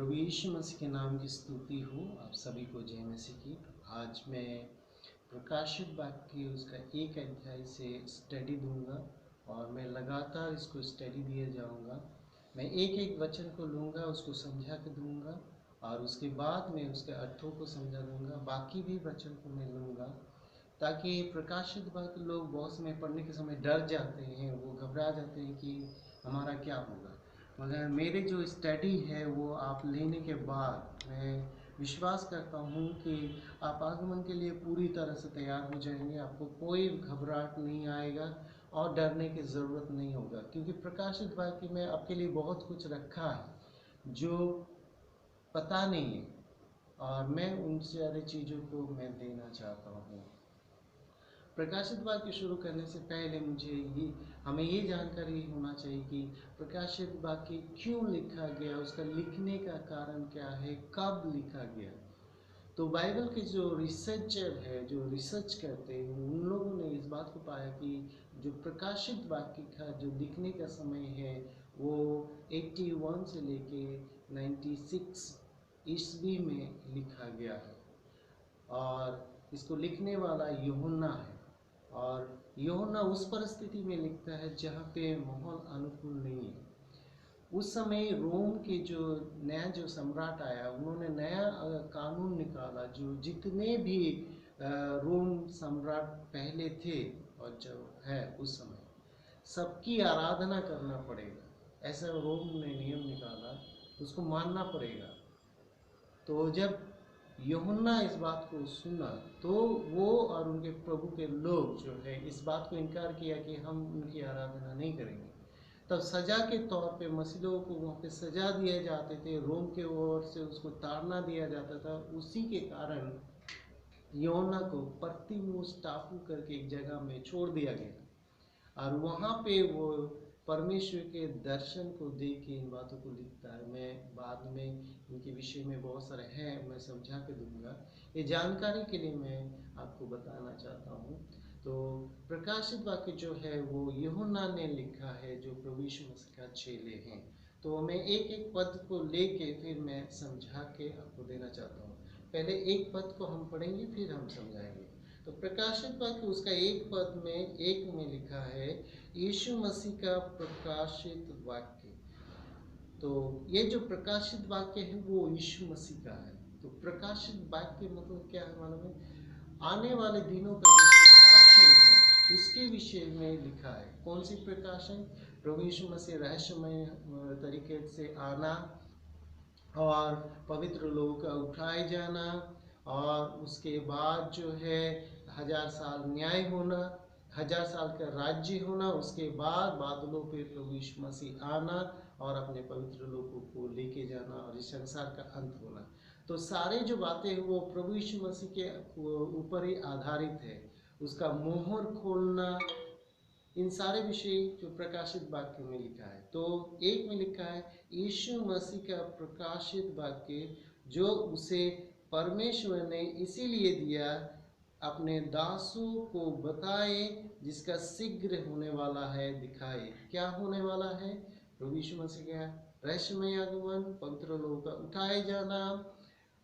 प्रभु यीशु मसीह के नाम की स्तुति हो। आप सभी को जय मसीह की। आज मैं प्रकाशित वाक्य उसका एक अध्याय से स्टडी दूंगा और मैं लगातार इसको स्टडी दिए जाऊंगा। मैं एक एक वचन को लूंगा, उसको समझा के दूंगा और उसके बाद मैं उसके अर्थों को समझा दूंगा। बाकी भी वचन को मैं लूंगा ताकि प्रकाशित वाक्य लोग बहुत समय पढ़ने के समय डर जाते हैं, वो घबरा जाते हैं कि हमारा क्या होगा। मगर मेरे जो स्टडी है वो आप लेने के बाद मैं विश्वास करता हूँ कि आप आगमन के लिए पूरी तरह से तैयार हो जाएंगे। आपको कोई घबराहट नहीं आएगा और डरने की ज़रूरत नहीं होगा, क्योंकि प्रकाशित वाक्य में आपके लिए बहुत कुछ रखा है जो पता नहीं है और मैं उन सारी चीज़ों को मैं देना चाहता हूँ। प्रकाशित वाक्य शुरू करने से पहले हमें ये जानकारी होना चाहिए कि प्रकाशित वाक्य क्यों लिखा गया, उसका लिखने का कारण क्या है, कब लिखा गया। तो बाइबल के जो रिसर्चर है, जो रिसर्च करते हैं, उन लोगों ने इस बात को पाया कि जो प्रकाशित वाक्य का जो लिखने का समय है वो 81 से लेके 96 ईस्वी में लिखा गया है और इसको लिखने वाला यूहन्ना है। और यूहन्ना उस परिस्थिति में लिखता है जहाँ पे माहौल अनुकूल नहीं है। उस समय रोम के जो सम्राट आया, उन्होंने नया कानून निकाला जो जितने भी रोम सम्राट पहले थे और जो है उस समय सबकी आराधना करना पड़ेगा। ऐसा रोम ने नियम निकाला, उसको मानना पड़ेगा। तो जब यूहन्ना इस बात को सुना तो वो और उनके प्रभु के लोग जो है इस बात को इनकार किया कि हम उनकी आराधना नहीं करेंगे। तब सजा के तौर पे मसीहों को वहाँ पे सजा दिए जाते थे, रोम के ओर से उसको ताड़ना दिया जाता था। उसी के कारण यूहन्ना को पत्तिमोस टापू करके एक जगह में छोड़ दिया गया और वहाँ पे वो परमेश्वर के दर्शन को देख के इन बातों को लिखता है। मैं बाद में इनके विषय में बहुत सारे हैं, मैं समझा के दूंगा। ये जानकारी के लिए मैं आपको बताना चाहता हूँ। तो प्रकाशित वाक्य जो है वो यूहन्ना ने लिखा है, जो प्रभु यीशु मसीह का चेले हैं। तो मैं एक एक पद को लेके फिर मैं समझा के आपको देना चाहता हूँ। पहले एक पद को हम पढ़ेंगे फिर हम समझाएंगे। तो प्रकाशित वाक्य उसका एक पद में एक में लिखा है यीशु मसीह का प्रकाशित वाक्य। तो ये जो प्रकाशित वाक्य है वो यीशु मसीह का है। तो प्रकाशित वाक्य मतलब क्या है मालूम है? आने वाले दिनों का जो प्रकाशन है उसके विषय में लिखा है। कौन सी प्रकाशन? प्रभु यीशु मसीह रहस्यमय तरीके से आना और पवित्र लोगों का उठाए जाना और उसके बाद जो है 1000 साल न्याय होना, 1000 साल का राज्य होना, उसके बाद बादलों पे प्रभु यीशु मसीह आना और अपने पवित्र लोगों को लेके जाना और इस संसार का अंत होना। तो सारे जो बातें हैं वो प्रभु यीशु मसीह के ऊपर ही आधारित है। उसका मोहर खोलना, इन सारे विषय जो प्रकाशित वाक्य में लिखा है। तो एक में लिखा है यीशु मसीह का प्रकाशित वाक्य जो उसे परमेश्वर ने इसीलिए दिया अपने दासों को बताए, जिसका शीघ्र होने वाला है दिखाए। क्या होने वाला है? प्रभु यीशु मसीह का रहस्यमय आगमन, पवित्र लोगों का उठाए जाना,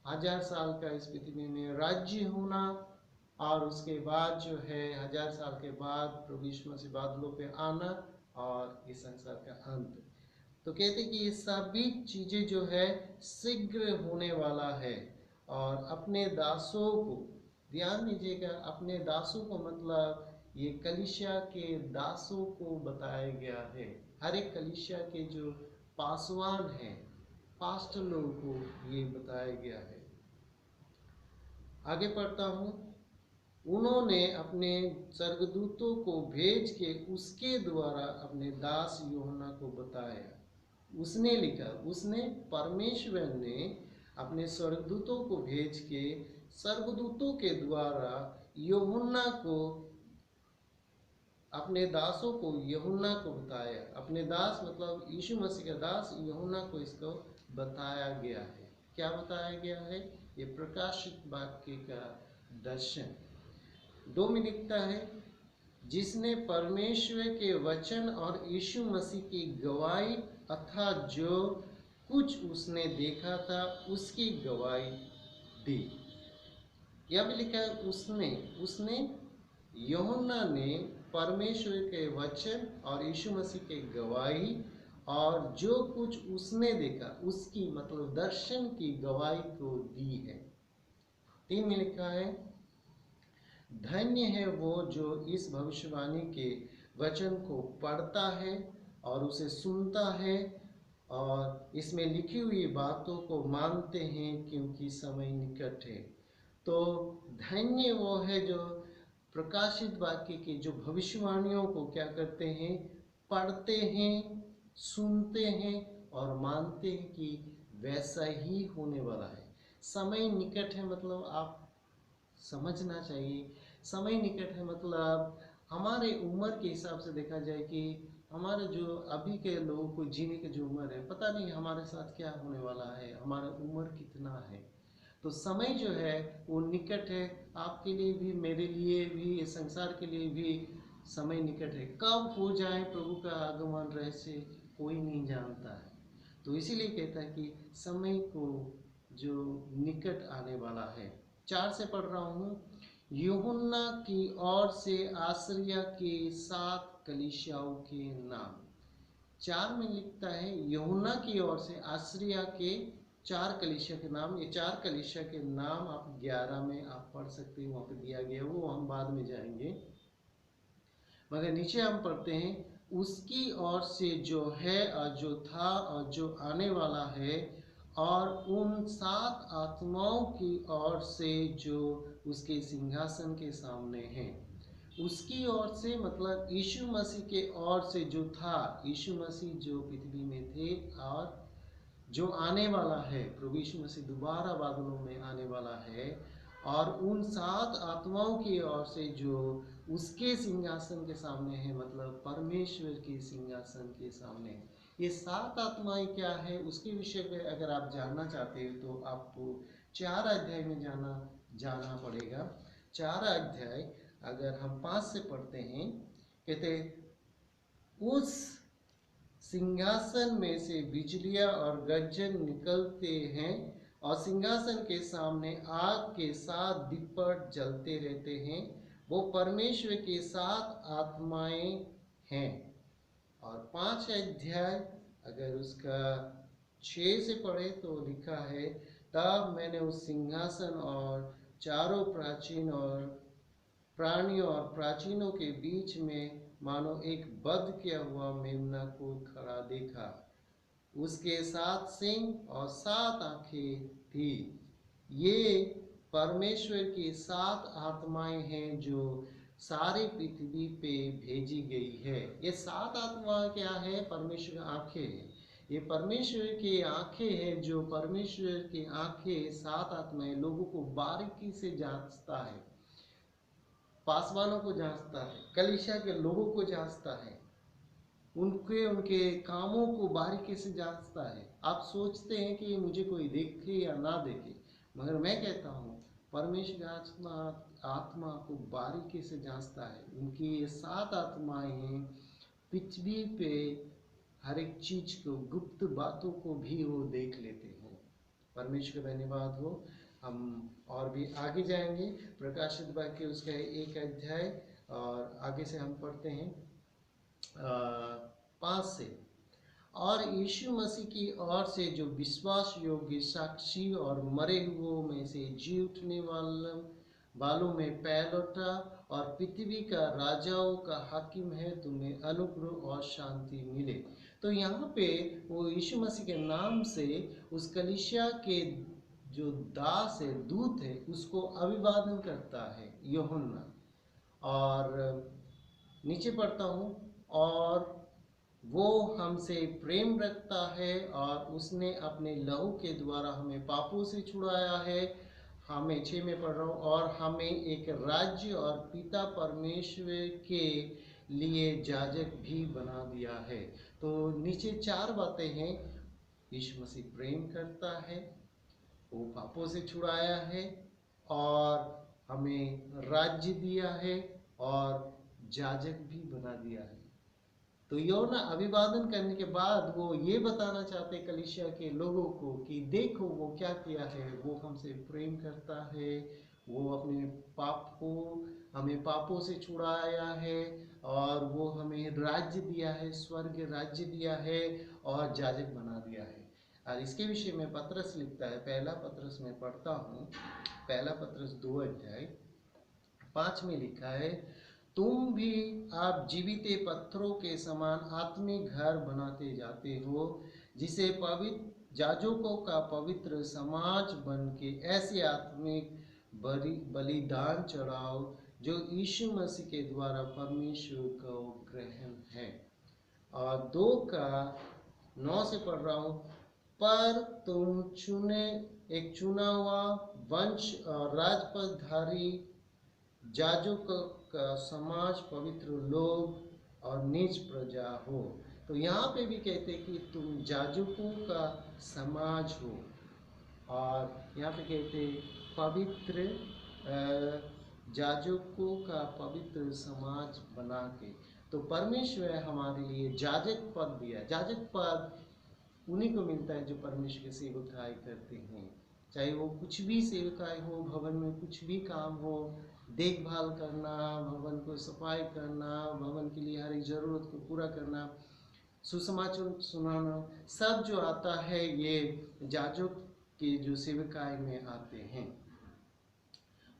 1000 साल का इस पृथ्वी में राज्य होना और उसके बाद जो है 1000 साल के बाद प्रभु यीशु मसीह बादलों पे आना और इस संसार का अंत। तो कहते कि ये सभी चीजें जो है शीघ्र होने वाला है और अपने दासों को, ध्यान दीजिएगा, अपने दासों को मतलब ये कलीसिया के दासों को बताया गया है। हर एक कलीसिया के जो पासवान हैं, पास्टर लोगों को ये बताया गया है। आगे पढ़ता हूँ। उन्होंने अपने स्वर्गदूतों को भेज के उसके द्वारा अपने दास यूहन्ना को बताया। उसने लिखा, उसने परमेश्वर ने अपने स्वर्गदूतों को भेज के स्वर्गदूतों के द्वारा यूहन्ना को, अपने दासों को यूहन्ना को बताया। अपने दास मतलब यीशु मसीह का दास यूहन्ना को इसको बताया गया है। क्या बताया गया है? ये प्रकाशित वाक्य का दर्शन। 2 में लिखता है जिसने परमेश्वर के वचन और यीशु मसीह की गवाही अर्थात जो कुछ उसने देखा था उसकी गवाही दी। यह भी लिखा है उसने यूहन्ना ने परमेश्वर के वचन और यीशु मसीह के गवाही और जो कुछ उसने देखा उसकी मतलब दर्शन की गवाही को दी है। 3 में लिखा है, धन्य है वो जो इस भविष्यवाणी के वचन को पढ़ता है और उसे सुनता है और इसमें लिखी हुई बातों को मानते हैं क्योंकि समय निकट है। तो धन्य वो है जो प्रकाशित वाक्य की जो भविष्यवाणियों को क्या करते हैं, पढ़ते हैं, सुनते हैं और मानते हैं कि वैसा ही होने वाला है। समय निकट है मतलब आप समझना चाहिए, समय निकट है मतलब हमारे उम्र के हिसाब से देखा जाए कि हमारे जो अभी के लोगों को जीने की जो उम्र है, पता नहीं हमारे साथ क्या होने वाला है, हमारा उम्र कितना है। तो समय जो है वो निकट है, आपके लिए भी, मेरे लिए भी, इस संसार के लिए भी समय निकट है। कब हो जाए प्रभु का आगमन रहस्य कोई नहीं जानता है। तो इसीलिए कहता है कि समय को जो निकट आने वाला है। 4 से पढ़ रहा हूँ, यूहन्ना की ओर से आश्रिया के 7 कलीसियाओं के नाम। 4 में लिखता है यूहन्ना की ओर से आश्रिया के 4 कलीसिया के नाम। ये 4 कलीसिया के नाम आप 11 में आप पढ़ सकते हैं, वहाँ पे दिया गया, वो हम बाद में जाएंगे। मगर नीचे हम पढ़ते हैं, उसकी ओर से जो है और जो था और जो आने वाला है, और उन 7 आत्माओं की ओर से जो उसके सिंहासन के सामने हैं। उसकी ओर से मतलब यीशु मसीह के ओर से जो था, यीशु मसीह जो पृथ्वी में थे और जो आने वाला है, प्रभु यीशु मसीह दोबारा बादलों में आने वाला है, और उन 7 आत्माओं की ओर से जो उसके सिंहासन के सामने है, मतलब परमेश्वर के सिंहासन के सामने है। ये 7 आत्माएं क्या है उसके विषय में अगर आप जानना चाहते हो तो आपको 4 अध्याय में जाना पड़ेगा। 4 अध्याय अगर हम 5 से पढ़ते हैं, कहते उस सिंहासन में से बिजलियां और गर्जन निकलते हैं और सिंहासन के सामने आग के 7 दीपक जलते रहते हैं। वो परमेश्वर के 7 आत्माएं हैं। और 5 अध्याय अगर उसका 6 से पढ़े तो लिखा है, तब मैंने उस सिंहासन और चारों प्राचीन और प्राणियों और प्राचीनों के बीच में मानो एक बध किया हुआ मेमना को खड़ा देखा। उसके 7 सींग और 7 आंखें थी। ये परमेश्वर की 7 आत्माएं हैं जो सारी पृथ्वी पे भेजी गई है। ये 7 आत्माएं क्या है? परमेश्वर की आंखें हैं। ये परमेश्वर की आंखें हैं, जो परमेश्वर की आंखें 7 आत्माएं लोगों को बारीकी से जांचता है, पासवानों को जांचता है, कलीसिया के लोगों को जांचता है, उनके कामों को बारीकी से जांचता है। आप सोचते हैं कि मुझे कोई देखे या ना देखे, मगर मैं कहता हूँ परमेश्वर आत्मा को बारीकी से जांचता है। उनकी ये 7 आत्माएं पृथ्वी पे हर एक चीज को, गुप्त बातों को भी वो देख लेते हैं। परमेश्वर का धन्यवाद हो। हम और भी आगे जाएंगे। प्रकाशित वाक्य उसका 1 अध्याय और आगे से हम पढ़ते हैं 5 से। और यीशु मसीह की ओर से जो विश्वास योग्य साक्षी और मरे हुओं में से जी उठने वालों में पहलौठा और पृथ्वी का राजाओं का हाकिम है, तुम्हें अनुग्रह और शांति मिले। तो यहाँ पे वो यीशु मसीह के नाम से उस कलीसिया के जो दास है, दूत है, उसको अभिवादन करता है यूहन्ना। और नीचे पढ़ता हूँ, और वो हमसे प्रेम रखता है और उसने अपने लहू के द्वारा हमें पापों से छुड़ाया है। हमें 6 में पढ़ रहा हूँ, और हमें एक राज्य और पिता परमेश्वर के लिए याजक भी बना दिया है। तो नीचे 4 बातें हैं। यीशु मसीह प्रेम करता है, वो पापों से छुड़ाया है, और हमें राज्य दिया है, और याजक भी बना दिया है। तो यूहन्ना अभिवादन करने के बाद वो ये बताना चाहते कलीसिया के लोगों को कि देखो वो क्या किया है, वो हमसे प्रेम करता है, वो अपने पाप को हमें पापों से छुड़ाया है और वो हमें राज्य दिया है, स्वर्ग राज्य दिया है और याजक बना दिया है। और इसके विषय में पतरस लिखता है, पहला पतरस में पढ़ता हूँ, पहला पतरस 2 अध्याय 5 में लिखा है, तुम भी आप जीवित पत्थरों के समान आत्मिक घर बनाते जाते हो, जिसे पवित्र याजकों का पवित्र समाज बन के ऐसे आत्मिक बलिदान चढ़ाओ जो यीशु मसीह के द्वारा परमेश्वर को ग्रहण है। और 2:9 से पढ़ रहा हूँ, पर तुम एक चुना हुआ वंश और राजपदधारी याजकों का समाज, पवित्र लोग और निज प्रजा हो। तो यहाँ पे भी कहते कि तुम याजकों का समाज हो, और यहाँ पे कहते पवित्र याजकों का पवित्र समाज बना के। तो परमेश्वर हमारे लिए याजक पद दिया। याजक पद उन्हीं को मिलता है जो परमेश्वर की सेवकाई करते हैं, चाहे वो कुछ भी सेवकाई हो, भवन में कुछ भी काम हो, देखभाल करना, भवन को सफाई करना, भवन के लिए हर एक जरूरत को पूरा करना, सुसमाचार सुनाना, सब जो आता है ये याजक के जो सेवकाई में आते हैं।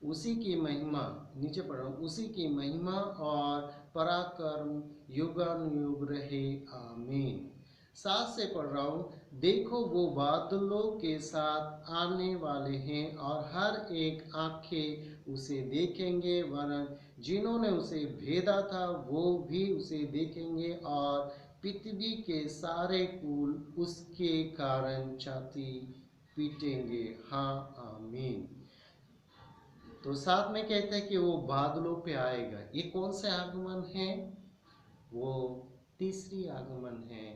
उसी की महिमा, नीचे पढ़ रहा हूँ, उसी की महिमा और पराक्रम युगानुयुग रहे, आमीन। 7 से पढ़ रहा हूँ, देखो वो बादलों के साथ आने वाले हैं और हर एक आंखें उसे देखेंगे, वरन जिन्होंने उसे भेदा था वो भी उसे देखेंगे और पृथ्वी के सारे कुल उसके कारण छाती पीटेंगे, हाँ आमीन। तो साथ में कहते हैं कि वो बादलों पे आएगा। ये कौन से आगमन है? वो तीसरी आगमन है,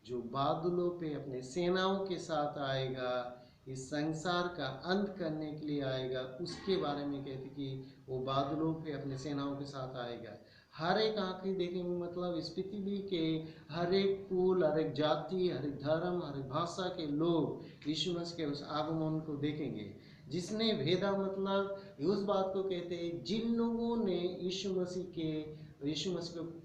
जो बादलों पे अपने सेनाओं के साथ आएगा, इस संसार का अंत करने के लिए आएगा। उसके बारे में कहते कि वो बादलों पे अपने सेनाओं के साथ आएगा। हर एक आंखें देखेंगे, मतलब इस पृथ्वी के हर एक कुल, हर एक जाति, हर एक धर्म, हर एक भाषा के लोग यीशु मसीह के उस आगमन को देखेंगे। जिसने भेदा, मतलब उस बात को कहते हैं जिन लोगों ने यीशु मसीह को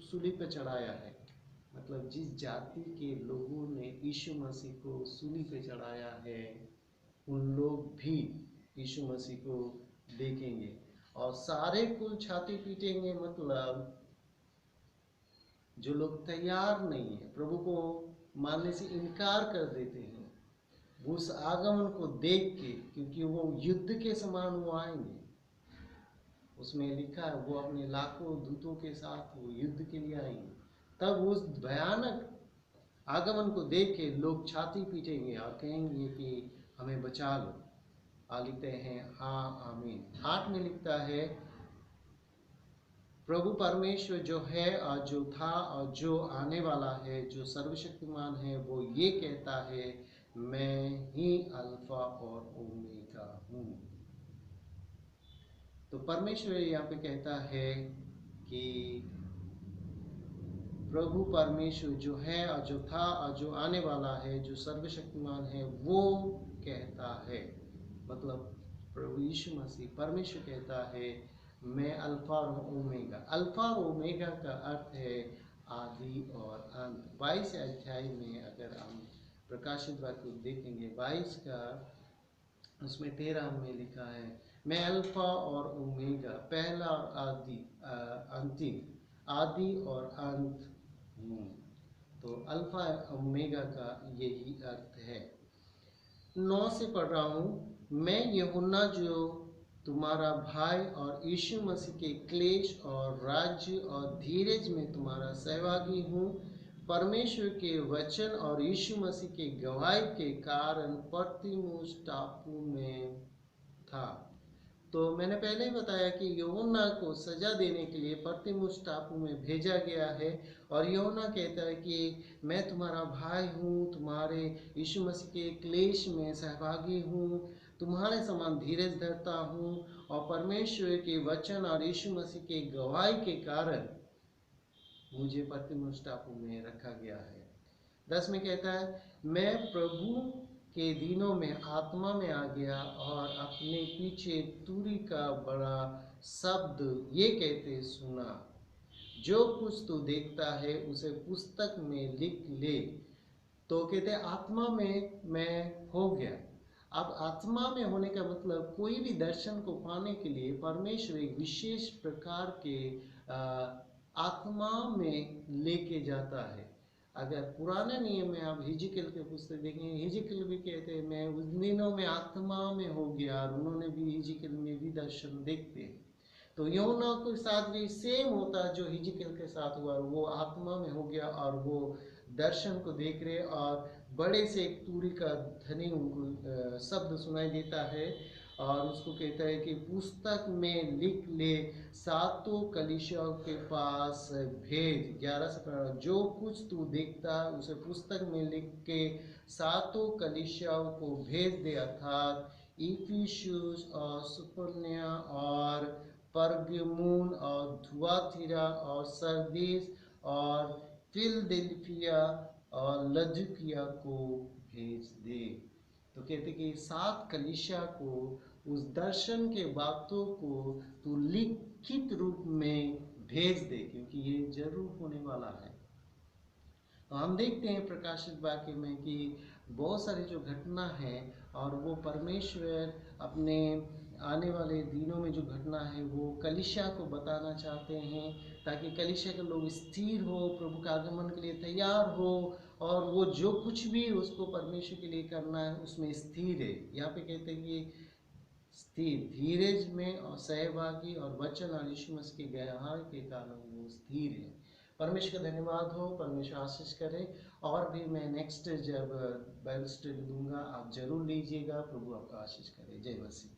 सूली पर चढ़ाया है, मतलब जिस जाति के लोगों ने यीशु मसीह को सूली पे चढ़ाया है, उन लोग भी यीशु मसीह को देखेंगे और सारे कुल छाती पीटेंगे। मतलब जो लोग तैयार नहीं है, प्रभु को मानने से इनकार कर देते हैं, उस आगमन को देख के, क्योंकि वो युद्ध के समान वो आएंगे। उसमें लिखा है वो अपने लाखों दूतों के साथ वो युद्ध के लिए आएंगे। तब उस भयानक आगमन को देख के लोग छाती पीटेंगे और कहेंगे कि हमें बचा लो। लिखते हैं हाँ आमीन। 8 में लिखता है, प्रभु परमेश्वर जो है और जो था और जो आने वाला है, जो सर्वशक्तिमान है, वो ये कहता है, मैं ही अल्फा और ओमेगा हूँ। तो परमेश्वर यहाँ पे कहता है कि प्रभु परमेश्वर जो है और जो था और जो आने वाला है, जो सर्वशक्तिमान है, वो कहता है, मतलब प्रभु यीशु मसीह परमेश्वर कहता है, मैं अल्फा और ओमेगा। अल्फा और ओमेगा का अर्थ है आदि और अंत। 22 अध्याय में अगर हम प्रकाशित वाक्य देखेंगे, 22 का उसमें 13 में लिखा है, मैं अल्फा और ओमेगा, पहला और अंतिम, आदि और अंत हूँ। तो अल्फा ओमेगा का यही अर्थ है। 9 से पढ़ रहा हूँ, मैं यूहन्ना जो तुम्हारा भाई और यीशु मसीह के क्लेश और राज्य और धीरज में तुम्हारा सहभागी हूँ, परमेश्वर के वचन और यीशु मसीह के गवाही के कारण पतमुस टापू में था। तो मैंने पहले ही बताया कि यूहन्ना को सजा देने के लिए पतमुस टापू में भेजा गया है, और यूहन्ना कहता है कि मैं तुम्हारा भाई हूँ, तुम्हारे यीशु मसीह के क्लेश में सहभागी हूँ, तुम्हारे समान धीरज धरता हूँ, और परमेश्वर के वचन और यीशु मसीह के गवाही के कारण मुझे प्रतिमुष्ट टापू में रखा गया है। 10 में कहता है, मैं प्रभु के दिनों में आत्मा में आ गया और अपने पीछे तुरी का बड़ा शब्द ये कहते सुना, जो कुछ तू देखता है उसे पुस्तक में लिख ले। तो कहते आत्मा में मैं हो गया। अब आत्मा में होने का मतलब कोई भी दर्शन को पाने के लिए परमेश्वर एक विशेष प्रकार के आत्मा में लेके जाता है। अगर पुराने नियम में आप हिजकियल के पुस्तक देखेंगे, हिजकियल भी कहते हैं मैं उस दिनों में आत्मा में हो गया, और उन्होंने भी हिजकियल में भी दर्शन देखते हैं। तो यूहन्ना के साथ भी सेम होता है, जो हिजकियल के साथ हुआ, वो आत्मा में हो गया और वो दर्शन को देख रहे, और बड़े से एक तुरी का ध्वनि उनको शब्द सुनाई देता है, और उसको कहता है कि पुस्तक में लिख ले, सातों कलीसियाओं के पास भेज। 11 से 15, जो कुछ तू देखता उसे पुस्तक में लिख के सातों कलीसियाओं को भेज दे, अर्थात इफिसुस और सुपर्निया और परगमुन और थुआतीरा और सरदीस और फिलदेल्फिया और लदुकिया को भेज दे। तो कहते कि 7 कलीसिया को उस दर्शन के बातों को तू लिखित रूप में भेज दे, क्योंकि ये जरूर होने वाला है। तो हम देखते हैं प्रकाशित वाक्य में कि बहुत सारी जो घटना है, और वो परमेश्वर अपने आने वाले दिनों में जो घटना है वो कलीसिया को बताना चाहते हैं, ताकि कलीसिया के लोग स्थिर हो, प्रभु का आगमन के लिए तैयार हो, और वो जो कुछ भी उसको परमेश्वर के लिए करना है उसमें स्थिर है। यहाँ पे कहते हैं कि स्थिर, धीरज में और सहभागी और वचन और यीशु मसीह के व्यवहार के कारण वो स्थिर है। परमेश्वर का धन्यवाद हो, परमेश्वर आशीष करे। और भी मैं नेक्स्ट जब बाइबल स्टडी दूंगा, आप जरूर लीजिएगा। प्रभु आपका आशीष करे। जय मसीह।